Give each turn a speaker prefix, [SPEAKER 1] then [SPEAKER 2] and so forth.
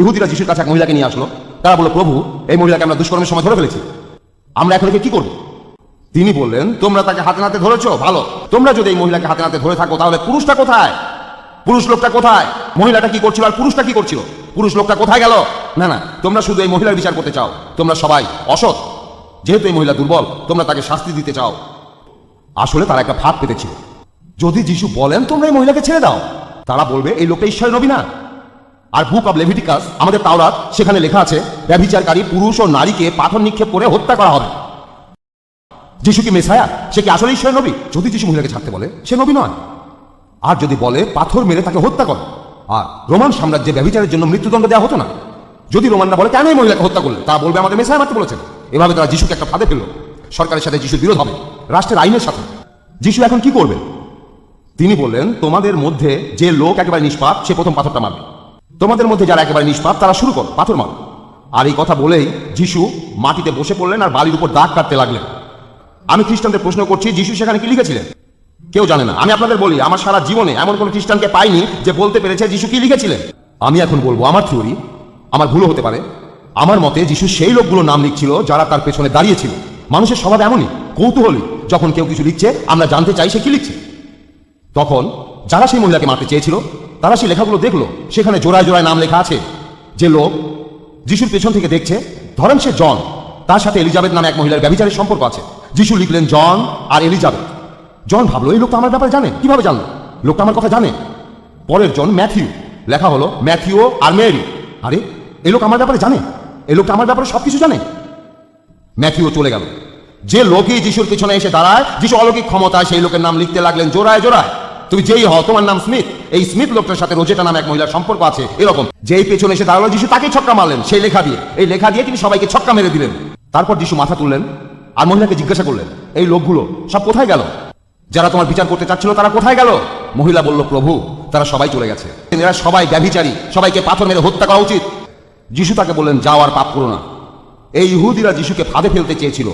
[SPEAKER 1] ইহুদিরা যিশুর কাছে এক মহিলাকে নিয়ে আসলো। তারা বলল, প্রভু, এই মহিলাকে আমরা দুষ্কর্মের সময় ধরে ফেলেছি, আমরা এখন একে কি করব? তিনি বললেন, তোমরা তাকে হাতে নাতে ধরেছো, ভালো। তোমরা যদি এই মহিলাকে হাতে নাতে ধরে থাকো, তাহলে পুরুষটা কোথায়? পুরুষ লোকটা কোথায়? মহিলাটা কি করছিল আর পুরুষটা কি করছিল? পুরুষ লোকটা কোথায় গেল? না না, তোমরা শুধু এই মহিলার বিচার করতে চাও। তোমরা সবাই অসৎ। যেহেতু এই মহিলা দুর্বল, তোমরা তাকে শাস্তি দিতে চাও। আসলে তারা একটা ফাঁদ পেতেছিল। যদি যিশু বলেন তোমরা এই মহিলাকে ছেড়ে দাও, তারা বলবে এই লোকটা ঈশ্বরের নবী না। আর বুক অব লেভিটিকাস, আমাদের তাওরাত, সেখানে লেখা আছে ব্যভিচারকারী পুরুষ ও নারীকে পাথর নিক্ষেপ করে হত্যা করা হবে। যিশু কি মেসায়া? সে কি আসলে ঈশ্বরের নবী? যদি যিশু মহিলাকে ছাড়তে বলে, সে নবী নয়। আর যদি বলে পাথর মেরে তাকে হত্যা করে, আর রোমান সাম্রাজ্যে ব্যভিচারের জন্য মৃত্যুদণ্ড দেওয়া হতো না। যদি রোমানরা বলে কেন এই মহিলাকে হত্যা করলে, তারা বলবে আমাদের মেসায়া মারতে বলেছেন। এভাবে তারা যিশুকে একটা ফাঁদে ফেলল। সরকারের সাথে যিশুর বিরোধ হবে, রাষ্ট্রের আইনের সাথে। যিশু এখন কি করবেন? তিনি বললেন, তোমাদের মধ্যে যে লোক একেবারে নিষ্পাপ, সে প্রথম পাথরটা মারবে। তোমাদের মধ্যে যারা একেবারে নিষ্পাপ, তারা শুরু করো, পাথর মারো। আর এই কথা বলেই যিশু মাটিতে বসে পড়লেন আর বালির উপর দাগ কাটতে লাগলেন। আমি খ্রিস্টানদের প্রশ্ন করছি, যিশু সেখানে কি লিখেছিলেন? কেউ জানে না। আমি আপনাদের বলি, আমার সারা জীবনে এমন কোন খ্রিস্টানকে পাইনি যে বলতে পেরেছে যিশু কি লিখেছিলেন। আমি এখন বলবো আমার থিওরি, আমার ভুলও হতে পারে। আমার মতে যিশু সেই লোকগুলোর নাম লিখছিল যারা তার পেছনে দাঁড়িয়েছিল। মানুষের স্বভাব এমনই, কৌতূহলী। যখন কেউ কিছু লিখছে, আমরা জানতে চাই সে কি লিখছে। তখন যারা সেই মহিলাকে মারতে চেয়েছিল, তারা সেই লেখাগুলো দেখলো। সেখানে জোড়ায় জোড়ায় নাম লেখা আছে। যে লোক যিশুর পেছন থেকে দেখছে, ধরেন সে জন, তার সাথে এলিজাবেথ নামে এক মহিলার ব্যভিচারের সম্পর্ক আছে। যিশু লিখলেন জন আর এলিজাবেথ। জন ভাবলো এই লোকটা আমার ব্যাপারে জানে। কিভাবে জানলো? লোকটা আমার কথা জানে। পরের জন ম্যাথিউ, লেখা হলো ম্যাথিউ আর মেরি। আরে, এই লোক আমার ব্যাপারে জানে, এই লোকটা আমার ব্যাপারে সবকিছু জানে। ম্যাথিউ চলে গেল। যে লোকই যিশুর পেছনে এসে দাঁড়ায়, যিশু অলৌকিক ক্ষমতায় সেই লোকের নাম লিখতে লাগলেন জোড়ায় জোড়ায়। তুমি যেই হও, তোমার নাম স্মিথ। এই স্মিথ লোকটার সাথে রোজেটা নামে এক মহিলার সম্পর্ক আছে। এরকম যেই পেছনে এসে দাঁড়ালো, যিশু তাকেই ছক্কা মারলেন সেই লেখা দিয়ে। এই লেখা দিয়ে তিনি সবাইকে ছক্কা মেরে দিলেন। তারপর যিশু মাথা তুললেন আর মহিলাকে জিজ্ঞাসা করলেন, এই লোকগুলো সব কোথায় গেল? যারা তোমার বিচার করতে চাচ্ছিল তারা কোথায় গেল? মহিলা বলল, প্রভু, তারা সবাই চলে গেছে। এরা সবাই ব্যভিচারী, সবাইকে পাথর মেরে হত্যা করা উচিত। যিশু তাকে বললেন, যাও আর পাপ করো না। এই ইহুদিরা যিশুকে ফাঁদে ফেলতে চেয়েছিল,